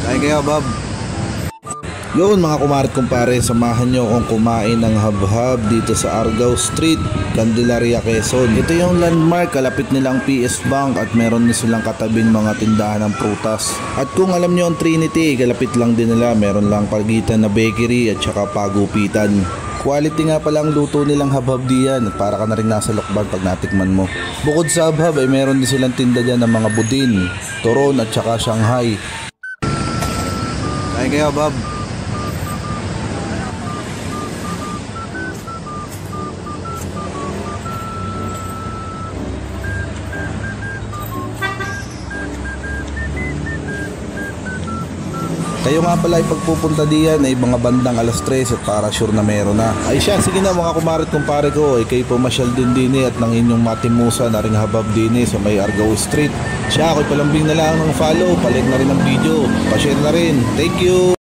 Kaya kaya Bob. Yun mga kumarit kumpare, samahan nyo akong kumain ng habhab dito sa Argao Street, Candelaria, Quezon. Ito yung landmark, kalapit nilang PS Bank at meron din silang katabing mga tindahan ng prutas. At kung alam nyo ang Trinity, kalapit lang din nila, meron lang pagitan na bakery at saka pagupitan. Quality nga pala ang luto nilang habhab diyan at para ka na rin nasa lokban pag natikman mo. Bukod sa habhab ay meron din silang tinda dyan ng mga budin, turon at saka Shanghai. Kaya kaya Bob. Kayo nga pala ay pagpupunta diyan ay mga bandang alas 3 at para sure na meron na. Ay siya, sige na mga kumarit kumpare ko, ay kayo pumasyal din at ng inyong matimusa na ring habab din sa may Argao Street. Siya, ako'y palambing na lang ng follow, palike na rin ang video, pa-share na rin. Thank you!